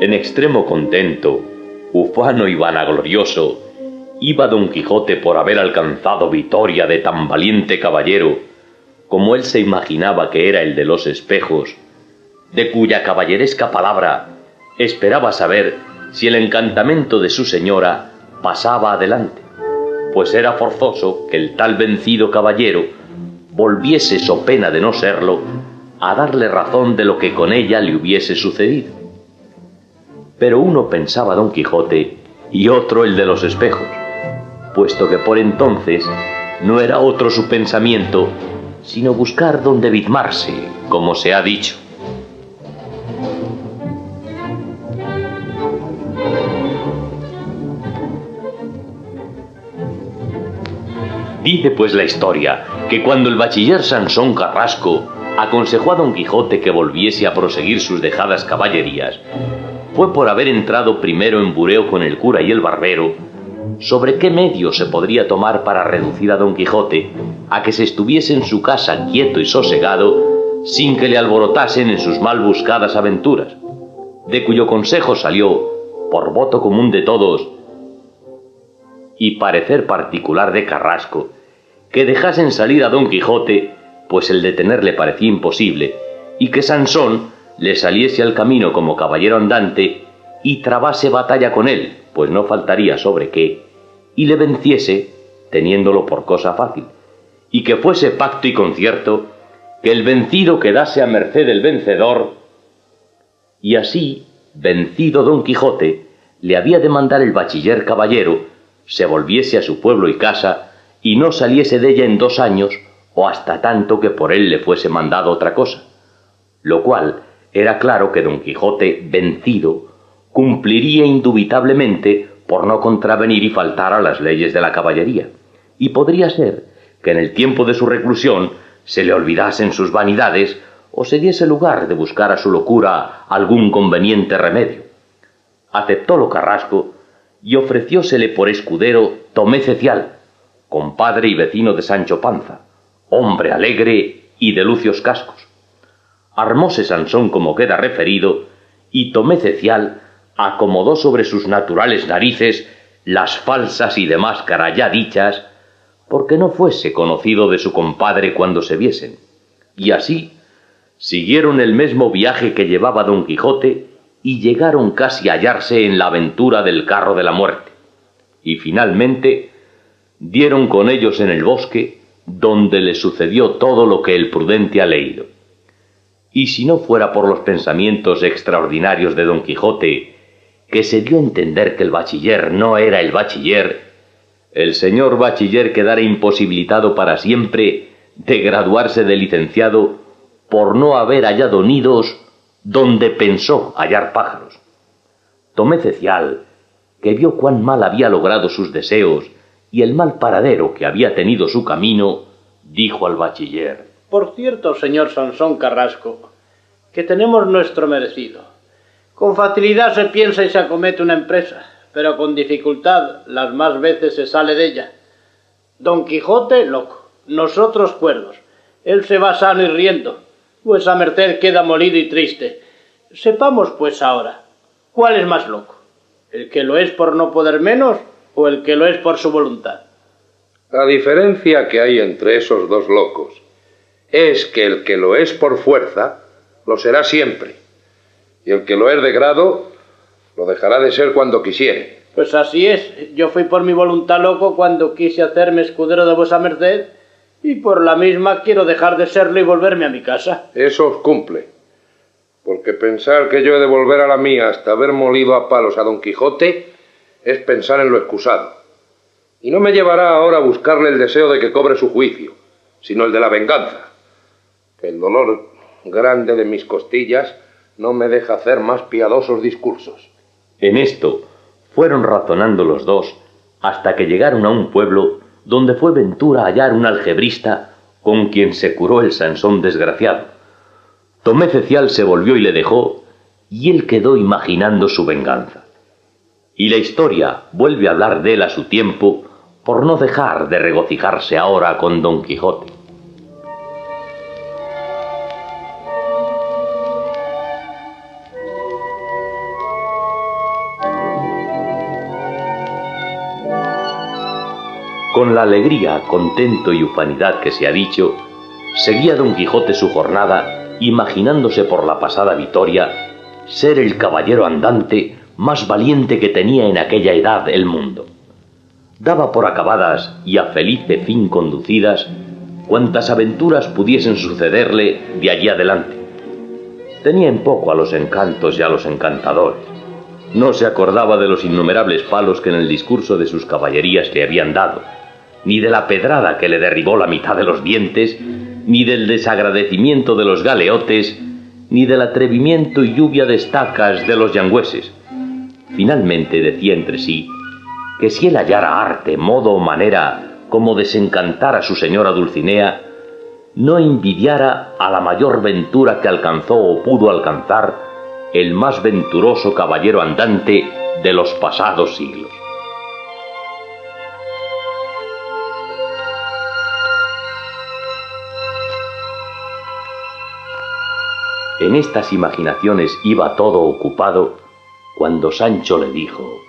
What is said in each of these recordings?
En extremo contento, ufano y vanaglorioso, iba Don Quijote por haber alcanzado vitoria de tan valiente caballero, como él se imaginaba que era el de los espejos, de cuya caballeresca palabra esperaba saber si el encantamento de su señora pasaba adelante, pues era forzoso que el tal vencido caballero volviese, so pena de no serlo, a darle razón de lo que con ella le hubiese sucedido. Pero uno pensaba Don Quijote y otro el de los espejos, puesto que por entonces no era otro su pensamiento sino buscar donde bizmarse, como se ha dicho. Dice pues la historia que cuando el bachiller Sansón Carrasco aconsejó a Don Quijote que volviese a proseguir sus dejadas caballerías, fue por haber entrado primero en bureo con el cura y el barbero sobre qué medio se podría tomar para reducir a Don Quijote a que se estuviese en su casa quieto y sosegado sin que le alborotasen en sus mal buscadas aventuras, de cuyo consejo salió, por voto común de todos y parecer particular de Carrasco, que dejasen salir a Don Quijote, pues el detenerle parecía imposible, y que Sansón le saliese al camino como caballero andante y trabase batalla con él, pues no faltaría sobre qué, y le venciese, teniéndolo por cosa fácil, y que fuese pacto y concierto que el vencido quedase a merced del vencedor, y así, vencido Don Quijote, le había de mandar el bachiller caballero se volviese a su pueblo y casa y no saliese de ella en 2 años o hasta tanto que por él le fuese mandado otra cosa, lo cual era claro que Don Quijote, vencido, cumpliría indubitablemente por no contravenir y faltar a las leyes de la caballería, y podría ser que en el tiempo de su reclusión se le olvidasen sus vanidades o se diese lugar de buscar a su locura algún conveniente remedio. Aceptólo Carrasco y ofreciósele por escudero Tomé Cecial, compadre y vecino de Sancho Panza, hombre alegre y de lucios cascos. Armóse Sansón como queda referido, y Tomé Cecial acomodó sobre sus naturales narices las falsas y de máscara ya dichas, porque no fuese conocido de su compadre cuando se viesen, y así siguieron el mismo viaje que llevaba Don Quijote y llegaron casi a hallarse en la aventura del carro de la muerte, y finalmente dieron con ellos en el bosque, donde le sucedió todo lo que el prudente ha leído. Y si no fuera por los pensamientos extraordinarios de Don Quijote, que se dio a entender que el bachiller no era el bachiller, el señor bachiller quedara imposibilitado para siempre de graduarse de licenciado por no haber hallado nidos donde pensó hallar pájaros. Tomé Cecial, que vio cuán mal había logrado sus deseos y el mal paradero que había tenido su camino, dijo al bachiller: Por cierto, señor Sansón Carrasco, que tenemos nuestro merecido. Con facilidad se piensa y se acomete una empresa, pero con dificultad las más veces se sale de ella. Don Quijote, loco, nosotros cuerdos. Él se va sano y riendo. Vuesa merced queda molido y triste. Sepamos, pues, ahora, ¿cuál es más loco? ¿El que lo es por no poder menos o el que lo es por su voluntad? La diferencia que hay entre esos dos locos es que el que lo es por fuerza lo será siempre, y el que lo es de grado lo dejará de ser cuando quisiere. Pues así es. Yo fui por mi voluntad loco cuando quise hacerme escudero de vuesa merced, y por la misma quiero dejar de serlo y volverme a mi casa. Eso os cumple, porque pensar que yo he de volver a la mía hasta haber molido a palos a Don Quijote es pensar en lo excusado, y no me llevará ahora a buscarle el deseo de que cobre su juicio, sino el de la venganza, que el dolor grande de mis costillas no me deja hacer más piadosos discursos. En esto fueron razonando los dos hasta que llegaron a un pueblo donde fue ventura hallar un algebrista con quien se curó el Sansón desgraciado. Tomé Cecial se volvió y le dejó, y él quedó imaginando su venganza. Y la historia vuelve a hablar de él a su tiempo, por no dejar de regocijarse ahora con Don Quijote. Con la alegría, contento y ufanidad que se ha dicho, seguía Don Quijote su jornada, imaginándose por la pasada victoria ser el caballero andante más valiente que tenía en aquella edad el mundo. Daba por acabadas y a felice fin conducidas cuantas aventuras pudiesen sucederle de allí adelante. Tenía en poco a los encantos y a los encantadores. No se acordaba de los innumerables palos que en el discurso de sus caballerías le habían dado, ni de la pedrada que le derribó la mitad de los dientes, ni del desagradecimiento de los galeotes, ni del atrevimiento y lluvia de estacas de los yangüeses. Finalmente decía entre sí que si él hallara arte, modo o manera como desencantar a su señora Dulcinea, no envidiara a la mayor ventura que alcanzó o pudo alcanzar el más venturoso caballero andante de los pasados siglos. En estas imaginaciones iba todo ocupado cuando Sancho le dijo: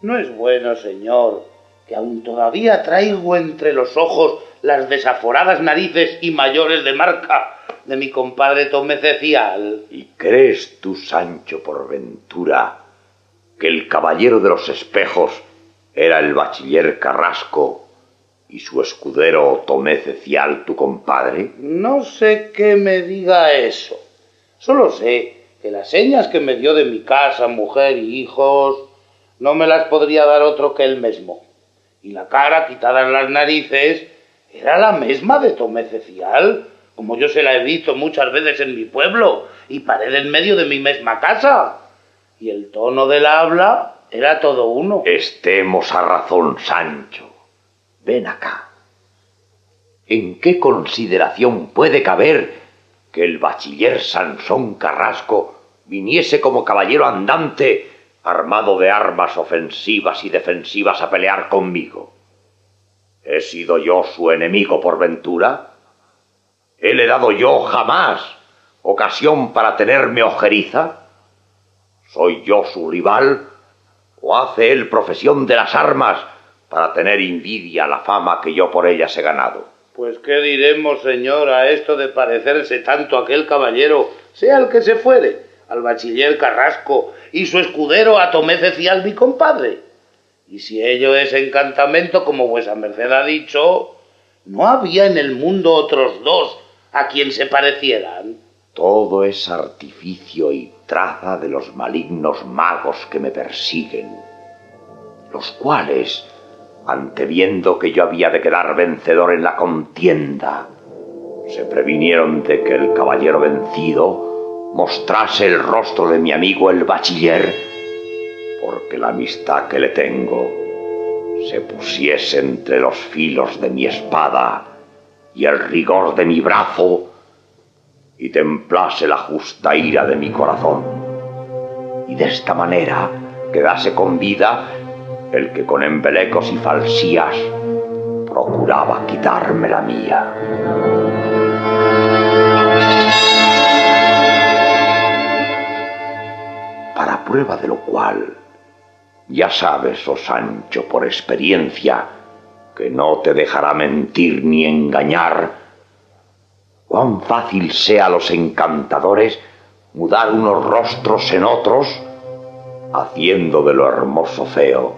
No es bueno, señor, que aún todavía traigo entre los ojos las desaforadas narices y mayores de marca de mi compadre Tomé Cecial. ¿Y crees tú, Sancho, por ventura, que el caballero de los espejos era el bachiller Carrasco y su escudero Tomé Cecial, tu compadre? No sé qué me diga eso. Solo sé que las señas que me dio de mi casa, mujer y hijos no me las podría dar otro que él mismo. Y la cara quitada en las narices era la misma de Tomé Cecial, como yo se la he visto muchas veces en mi pueblo y pared en medio de mi misma casa. Y el tono del habla era todo uno. Estemos a razón, Sancho. Ven acá. ¿En qué consideración puede caber que el bachiller Sansón Carrasco viniese como caballero andante armado de armas ofensivas y defensivas a pelear conmigo? ¿He sido yo su enemigo por ventura? ¿He le dado yo jamás ocasión para tenerme ojeriza? ¿Soy yo su rival? ¿O hace él profesión de las armas para tener invidia la fama que yo por ellas he ganado? Pues qué diremos, señor, a esto de parecerse tanto a aquel caballero, sea el que se fuere, al bachiller Carrasco y su escudero a Tomé Cecial, mi compadre. Y si ello es encantamento, como vuesa merced ha dicho, ¿no había en el mundo otros dos a quien se parecieran? Todo es artificio y traza de los malignos magos que me persiguen, los cuales, anteviendo que yo había de quedar vencedor en la contienda, se previnieron de que el caballero vencido mostrase el rostro de mi amigo el bachiller, porque la amistad que le tengo se pusiese entre los filos de mi espada y el rigor de mi brazo, y templase la justa ira de mi corazón, y de esta manera quedase con vida el que con embelecos y falsías procuraba quitarme la mía. Para prueba de lo cual, ya sabes, oh Sancho, por experiencia, que no te dejará mentir ni engañar, cuán fácil sea a los encantadores mudar unos rostros en otros, haciendo de lo hermoso feo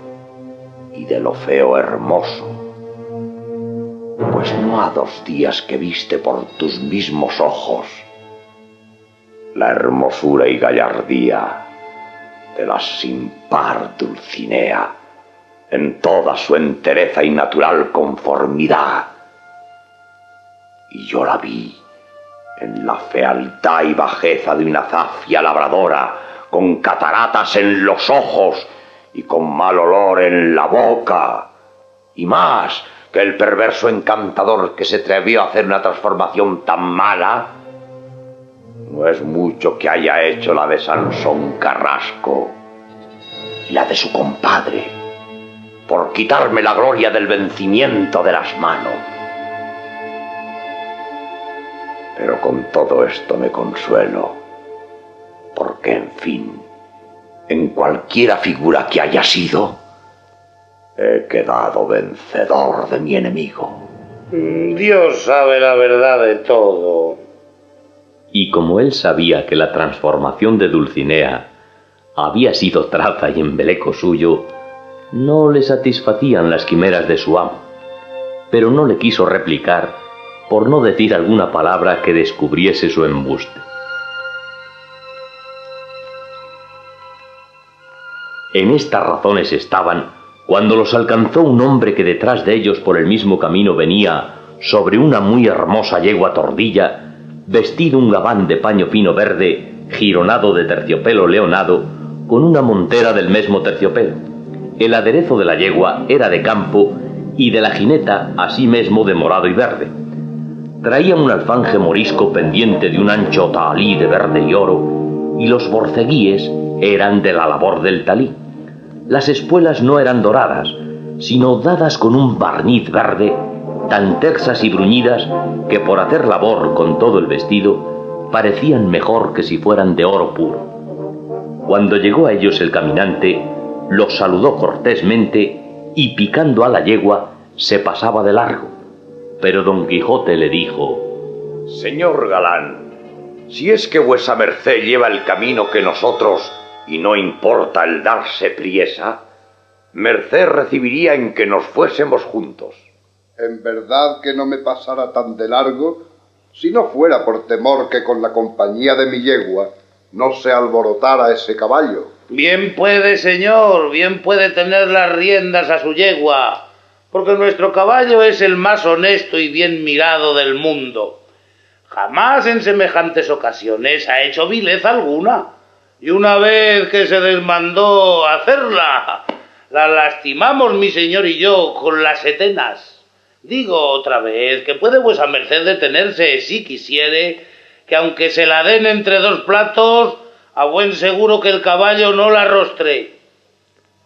y de lo feo hermoso. Pues no ha 2 días que viste por tus mismos ojos la hermosura y gallardía de la sin par Dulcinea en toda su entereza y natural conformidad. Y yo la vi en la fealdad y bajeza de una zafia labradora, con cataratas en los ojos y con mal olor en la boca, y más que el perverso encantador que se atrevió a hacer una transformación tan mala, no es mucho que haya hecho la de Sansón Carrasco y la de su compadre, por quitarme la gloria del vencimiento de las manos. Pero con todo esto me consuelo, porque, en fin, en cualquiera figura que haya sido, He quedado vencedor de mi enemigo. Dios sabe la verdad de todo. Y como él sabía que la transformación de Dulcinea había sido traza y embeleco suyo, no le satisfacían las quimeras de su amo, pero no le quiso replicar por no decir alguna palabra que descubriese su embuste. En estas razones estaban cuando los alcanzó un hombre que detrás de ellos por el mismo camino venía sobre una muy hermosa yegua tordilla, vestido un gabán de paño fino verde, gironado de terciopelo leonado, con una montera del mismo terciopelo. El aderezo de la yegua era de campo y de la jineta asimismo de morado y verde. Traía un alfanje morisco pendiente de un ancho talí de verde y oro, y los borceguíes eran de la labor del talí. Las espuelas no eran doradas, sino dadas con un barniz verde, tan tersas y bruñidas que por hacer labor con todo el vestido parecían mejor que si fueran de oro puro. Cuando llegó a ellos el caminante, los saludó cortésmente y picando a la yegua se pasaba de largo. Pero don Quijote le dijo: Señor galán, si es que vuesa merced lleva el camino que nosotros y no importa el darse priesa, merced recibiría en que nos fuésemos juntos. En verdad que no me pasara tan de largo, si no fuera por temor que con la compañía de mi yegua no se alborotara ese caballo. Bien puede, señor, bien puede tener las riendas a su yegua, porque nuestro caballo es el más honesto y bien mirado del mundo. Jamás en semejantes ocasiones ha hecho vileza alguna, y una vez que se desmandó hacerla, la lastimamos mi señor y yo con las setenas. Digo otra vez que puede vuesa merced detenerse si quisiere, que aunque se la den entre dos platos, a buen seguro que el caballo no la arrostre.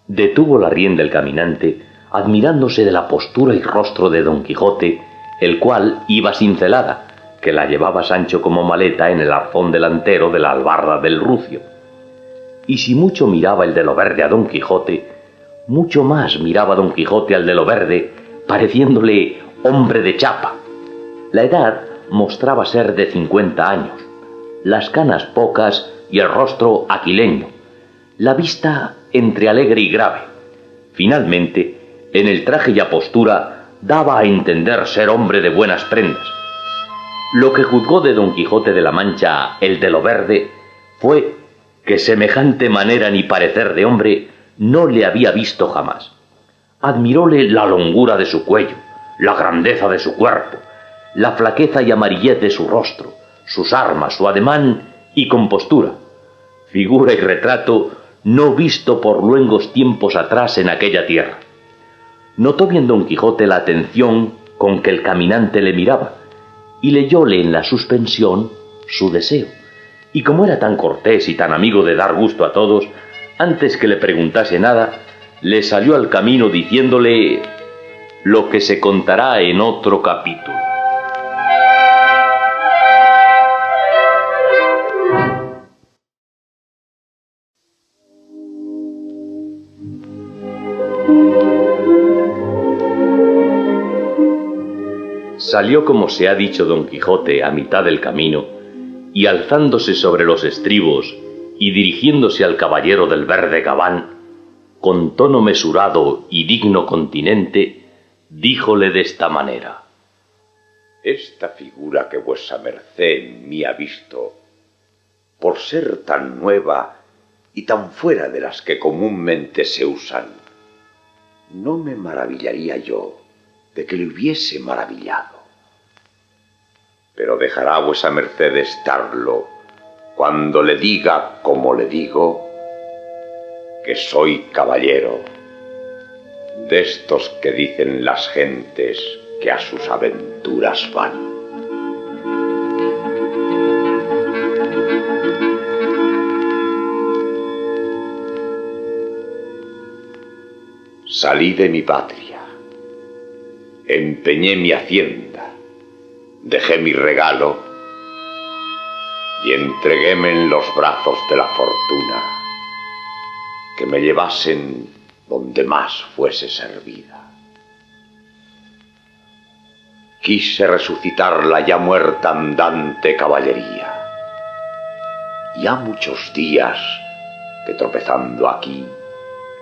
Detuvo la rienda el caminante, admirándose de la postura y rostro de don Quijote, el cual iba cincelada, que la llevaba Sancho como maleta en el arzón delantero de la albarda del rucio. Y si mucho miraba el de lo verde a don Quijote, mucho más miraba don Quijote al de lo verde, pareciéndole hombre de chapa. La edad mostraba ser de 50 años, las canas pocas y el rostro aquileño, la vista entre alegre y grave. Finalmente, en el traje y apostura daba a entender ser hombre de buenas prendas. Lo que juzgó de don Quijote de la Mancha el de lo verde fue que semejante manera ni parecer de hombre no le había visto jamás. Admiróle la longura de su cuello, la grandeza de su cuerpo, la flaqueza y amarillez de su rostro, sus armas, su ademán y compostura, figura y retrato no visto por luengos tiempos atrás en aquella tierra. Notó bien don Quijote la atención con que el caminante le miraba, y leyóle en la suspensión su deseo, y como era tan cortés y tan amigo de dar gusto a todos, antes que le preguntase nada, le salió al camino diciéndole lo que se contará en otro capítulo. Salió, como se ha dicho, don Quijote a mitad del camino, y alzándose sobre los estribos y dirigiéndose al caballero del verde gabán, con tono mesurado y digno continente, díjole de esta manera: Esta figura que vuesa merced en mí ha visto, por ser tan nueva y tan fuera de las que comúnmente se usan, no me maravillaría yo de que le hubiese maravillado. Pero dejará vuesa merced de estarlo cuando le diga, como le digo, que soy caballero, de estos que dicen las gentes que a sus aventuras van. Salí de mi patria, empeñé mi hacienda, dejé mi regalo y entreguéme en los brazos de la fortuna, que me llevasen donde más fuese servida. Quise resucitar la ya muerta andante caballería, y ha muchos días que tropezando aquí,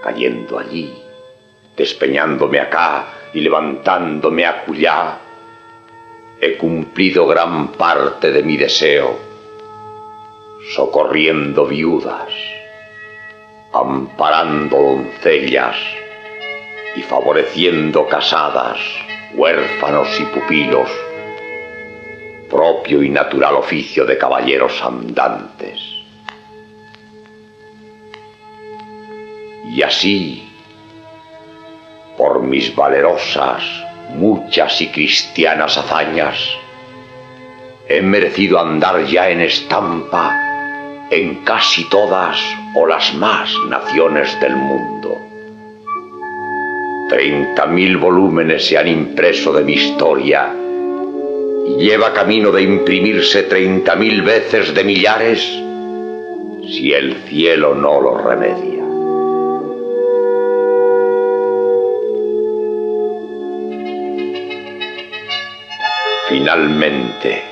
cayendo allí, despeñándome acá y levantándome acullá, he cumplido gran parte de mi deseo, socorriendo viudas, amparando doncellas y favoreciendo casadas, huérfanos y pupilos, propio y natural oficio de caballeros andantes. Y así, por mis valerosas, muchas y cristianas hazañas, he merecido andar ya en estampa en casi todas o las más naciones del mundo. 30.000 volúmenes se han impreso de mi historia y lleva camino de imprimirse 30.000 veces de millares si el cielo no lo remedia. Finalmente,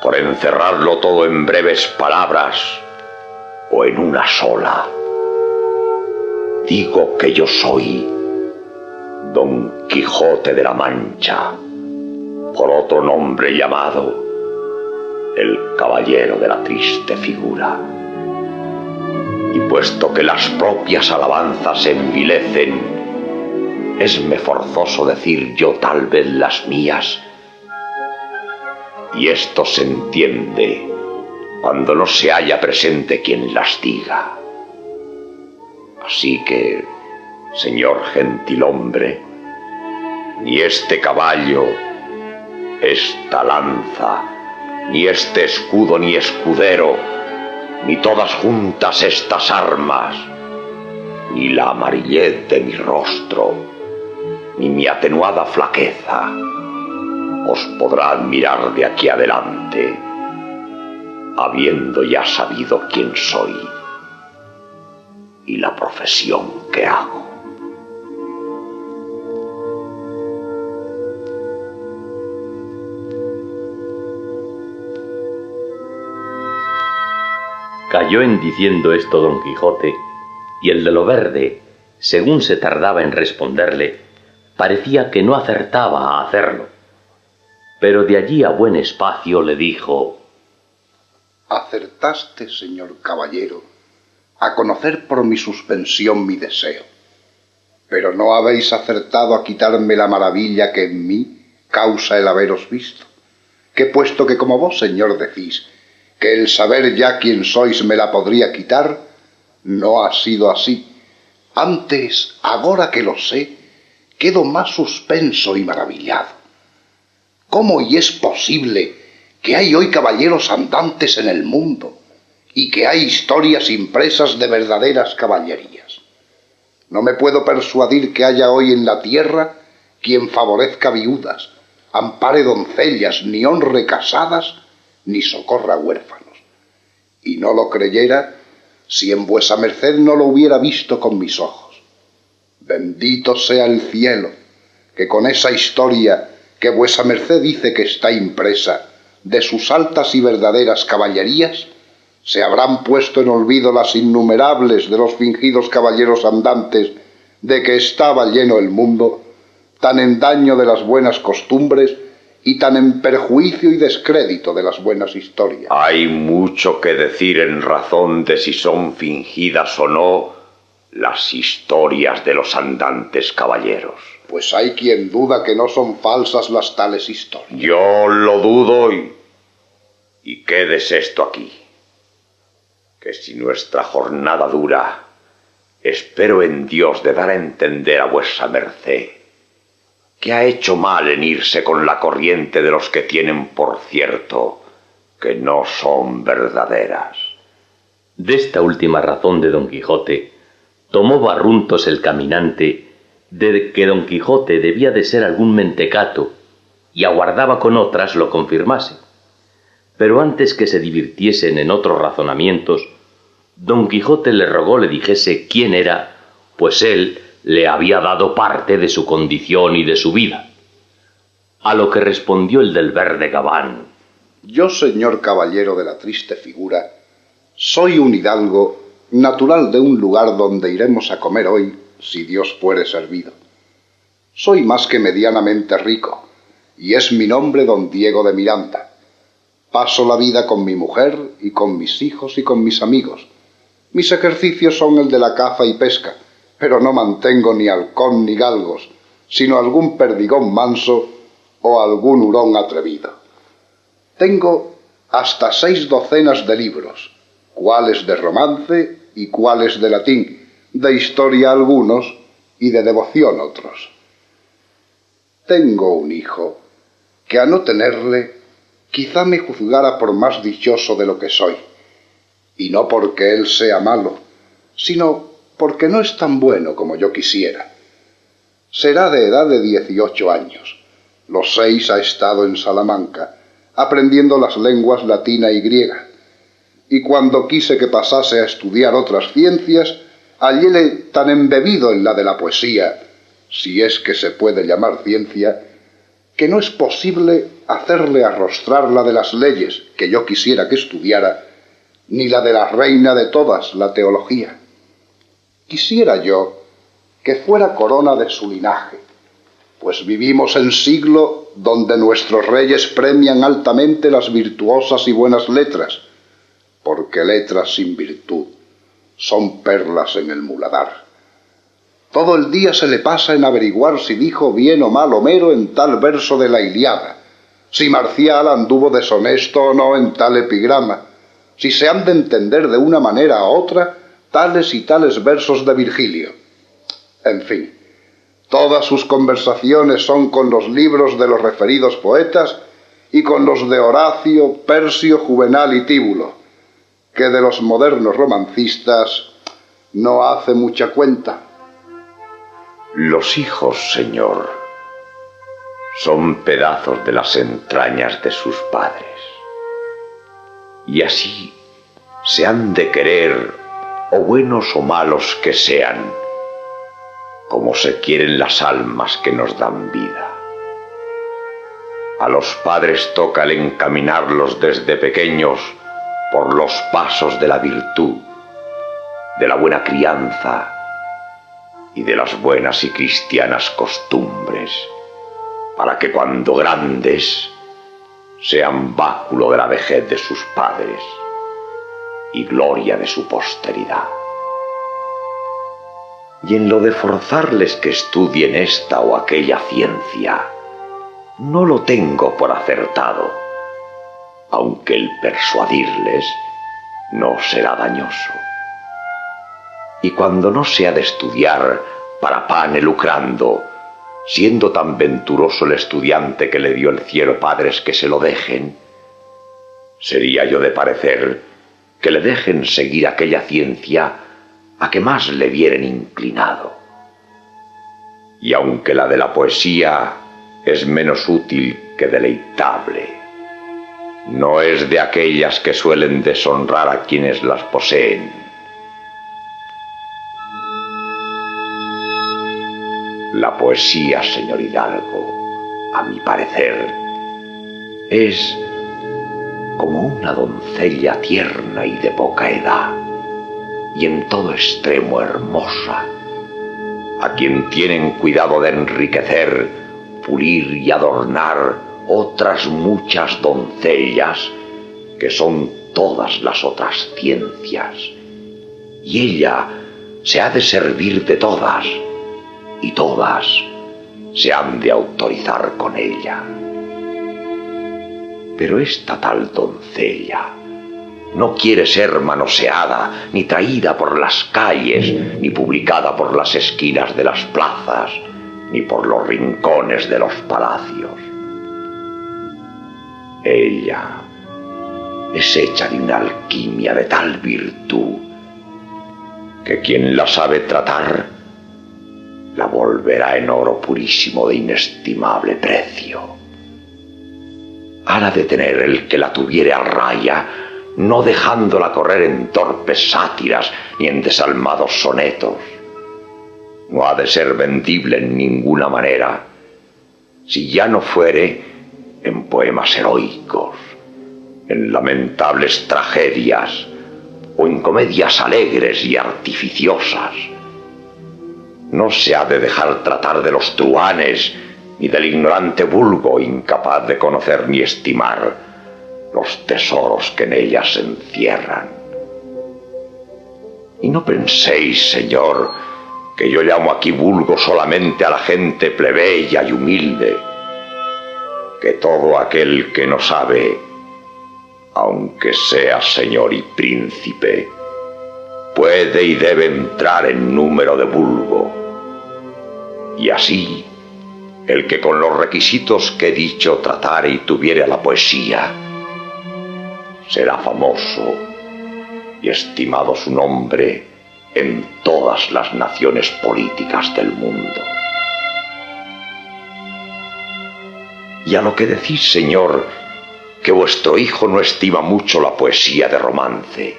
por encerrarlo todo en breves palabras o en una sola, digo que yo soy Don Quijote de la Mancha, por otro nombre llamado el Caballero de la Triste Figura. Y puesto que las propias alabanzas envilecen, esme forzoso decir yo tal vez las mías, y esto se entiende cuando no se haya presente quien las diga. Así que, señor gentilhombre, ni este caballo, esta lanza, ni este escudo ni escudero, ni todas juntas estas armas, ni la amarillez de mi rostro, ni mi atenuada flaqueza, os podrá admirar de aquí adelante, habiendo ya sabido quién soy y la profesión que hago. Cayó en diciendo esto Don Quijote, y el de lo verde, según se tardaba en responderle, parecía que no acertaba a hacerlo. Pero de allí a buen espacio le dijo: Acertaste, señor caballero, a conocer por mi suspensión mi deseo, pero no habéis acertado a quitarme la maravilla que en mí causa el haberos visto, que puesto que como vos, señor, decís que el saber ya quién sois me la podría quitar, no ha sido así. Antes, ahora que lo sé, quedo más suspenso y maravillado. ¿Cómo y es posible que hay hoy caballeros andantes en el mundo y que hay historias impresas de verdaderas caballerías? No me puedo persuadir que haya hoy en la tierra quien favorezca viudas, ampare doncellas, ni honre casadas, ni socorra huérfanos. Y no lo creyera si en vuesa merced no lo hubiera visto con mis ojos. Bendito sea el cielo, que con esa historia que vuesa merced dice que está impresa de sus altas y verdaderas caballerías, se habrán puesto en olvido las innumerables de los fingidos caballeros andantes de que estaba lleno el mundo, tan en daño de las buenas costumbres y tan en perjuicio y descrédito de las buenas historias. Hay mucho que decir en razón de si son fingidas o no las historias de los andantes caballeros. Pues hay quien duda que no son falsas las tales historias. Yo lo dudo y quédese esto aquí, que si nuestra jornada dura, espero en Dios de dar a entender a vuesa merced que ha hecho mal en irse con la corriente de los que tienen por cierto que no son verdaderas. De esta última razón de Don Quijote, tomó barruntos el caminante de que Don Quijote debía de ser algún mentecato, y aguardaba con otras lo confirmase. Pero antes que se divirtiesen en otros razonamientos, Don Quijote le rogó le dijese quién era pues él le había dado parte de su condición y de su vida. A lo que respondió el del verde gabán: yo, señor caballero de la triste figura, soy un hidalgo natural de un lugar donde iremos a comer hoy, si Dios fuere servido. Soy más que medianamente rico, y es mi nombre don Diego de Miranda. Paso la vida con mi mujer y con mis hijos y con mis amigos. Mis ejercicios son el de la caza y pesca, pero no mantengo ni halcón ni galgos, sino algún perdigón manso o algún hurón atrevido. Tengo hasta 6 docenas de libros, cuáles de romance y cuáles de latín, de historia algunos y de devoción otros. Tengo un hijo que a no tenerle quizá me juzgara por más dichoso de lo que soy, y no porque él sea malo, sino porque no es tan bueno como yo quisiera. Será de edad de 18 años. Los 6 ha estado en Salamanca, aprendiendo las lenguas latina y griega, y cuando quise que pasase a estudiar otras ciencias, halléle tan embebido en la de la poesía, si es que se puede llamar ciencia, que no es posible hacerle arrostrar la de las leyes que yo quisiera que estudiara, ni la de la reina de todas, la teología. Quisiera yo que fuera corona de su linaje, pues vivimos en siglo donde nuestros reyes premian altamente las virtuosas y buenas letras, porque letras sin virtud son perlas en el muladar. Todo el día se le pasa en averiguar si dijo bien o mal Homero en tal verso de la Ilíada, si Marcial anduvo deshonesto o no en tal epigrama, si se han de entender de una manera u otra tales y tales versos de Virgilio. En fin, todas sus conversaciones son con los libros de los referidos poetas y con los de Horacio, Persio, Juvenal y Tíbulo, que de los modernos romancistas no hace mucha cuenta. Los hijos, señor, son pedazos de las entrañas de sus padres, y así se han de querer, o buenos o malos que sean, como se quieren las almas que nos dan vida. A los padres toca el encaminarlos desde pequeños por los pasos de la virtud, de la buena crianza y de las buenas y cristianas costumbres, para que cuando grandes sean báculo de la vejez de sus padres y gloria de su posteridad. Y en lo de forzarles que estudien esta o aquella ciencia, no lo tengo por acertado, aunque el persuadirles no será dañoso. Y cuando no se ha de estudiar para pane lucrando, siendo tan venturoso el estudiante que le dio el cielo padres que se lo dejen, sería yo de parecer que le dejen seguir aquella ciencia a que más le vieren inclinado. Y aunque la de la poesía es menos útil que deleitable, no es de aquellas que suelen deshonrar a quienes las poseen. La poesía, señor Hidalgo, a mi parecer, es como una doncella tierna y de poca edad, y en todo extremo hermosa, a quien tienen cuidado de enriquecer, pulir y adornar otras muchas doncellas, que son todas las otras ciencias, y ella se ha de servir de todas, y todas se han de autorizar con ella. Pero esta tal doncella no quiere ser manoseada, ni traída por las calles, ni publicada por las esquinas de las plazas, ni por los rincones de los palacios. Ella es hecha de una alquimia de tal virtud que quien la sabe tratar la volverá en oro purísimo de inestimable precio. Ha de tener el que la tuviere a raya, no dejándola correr en torpes sátiras ni en desalmados sonetos, no ha de ser vendible en ninguna manera, si ya no fuere en poemas heroicos, en lamentables tragedias o en comedias alegres y artificiosas. No se ha de dejar tratar de los truhanes ni del ignorante vulgo incapaz de conocer ni estimar los tesoros que en ellas se encierran. Y no penséis, señor, que yo llamo aquí vulgo solamente a la gente plebeya y humilde, que todo aquel que no sabe, aunque sea señor y príncipe, puede y debe entrar en número de vulgo. Y así, el que con los requisitos que he dicho tratare y tuviere a la poesía, será famoso y estimado su nombre en todas las naciones políticas del mundo. Y a lo que decís, señor, que vuestro hijo no estima mucho la poesía de romance,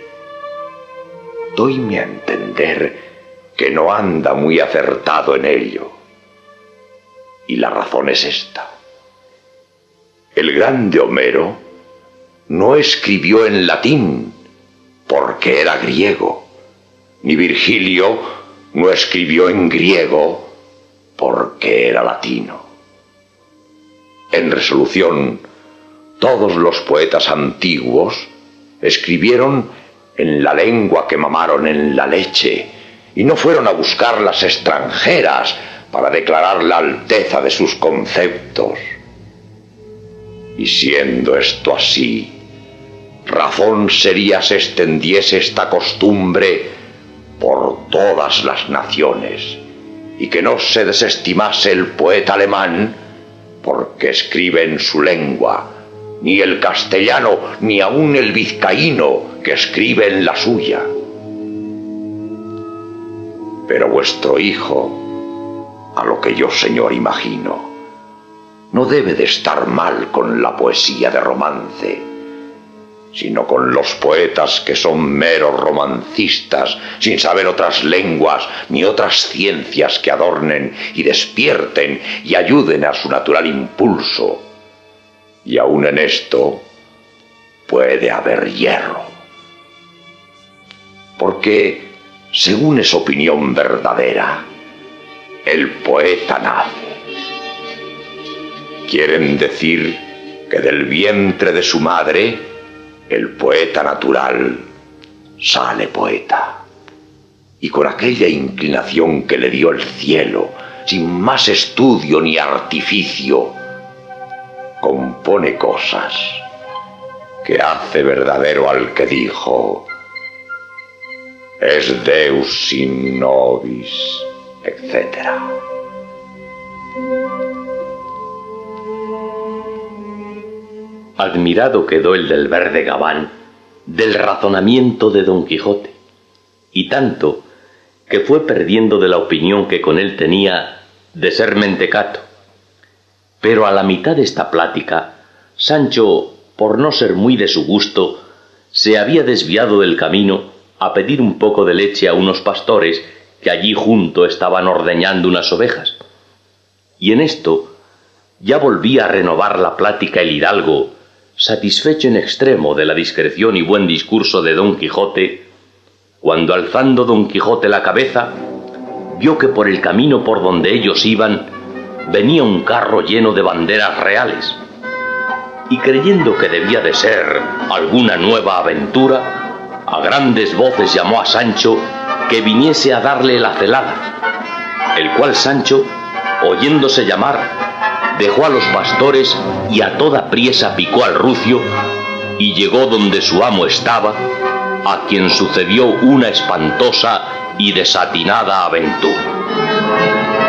doyme a entender que no anda muy acertado en ello. Y la razón es esta. El grande Homero no escribió en latín porque era griego, ni Virgilio no escribió en griego porque era latino. En resolución, todos los poetas antiguos escribieron en la lengua que mamaron en la leche y no fueron a buscar las extranjeras para declarar la alteza de sus conceptos. Y siendo esto así, razón sería se extendiese esta costumbre por todas las naciones y que no se desestimase el poeta alemán porque escribe en su lengua, ni el castellano ni aun el vizcaíno que escribe en la suya. Pero vuestro hijo, a lo que yo, señor, imagino, no debe de estar mal con la poesía de romance, sino con los poetas que son meros romancistas, sin saber otras lenguas ni otras ciencias que adornen y despierten y ayuden a su natural impulso. Y aun en esto puede haber hierro. Porque, según es opinión verdadera, el poeta nace. Quieren decir que del vientre de su madre el poeta natural sale poeta. Y con aquella inclinación que le dio el cielo, sin más estudio ni artificio, compone cosas que hace verdadero al que dijo: es Deus in nobis, etc. Admirado quedó el del verde gabán del razonamiento de Don Quijote, y tanto que fue perdiendo de la opinión que con él tenía de ser mentecato. Pero a la mitad de esta plática, Sancho, por no ser muy de su gusto, se había desviado del camino a pedir un poco de leche a unos pastores que allí junto estaban ordeñando unas ovejas. Y en esto ya volvía a renovar la plática el hidalgo, satisfecho en extremo de la discreción y buen discurso de Don Quijote, cuando alzando Don Quijote la cabeza, vio que por el camino por donde ellos iban venía un carro lleno de banderas reales, y creyendo que debía de ser alguna nueva aventura, a grandes voces llamó a Sancho que viniese a darle la celada, el cual Sancho, oyéndose llamar, dejó a los pastores y a toda priesa picó al rucio y llegó donde su amo estaba, a quien sucedió una espantosa y desatinada aventura.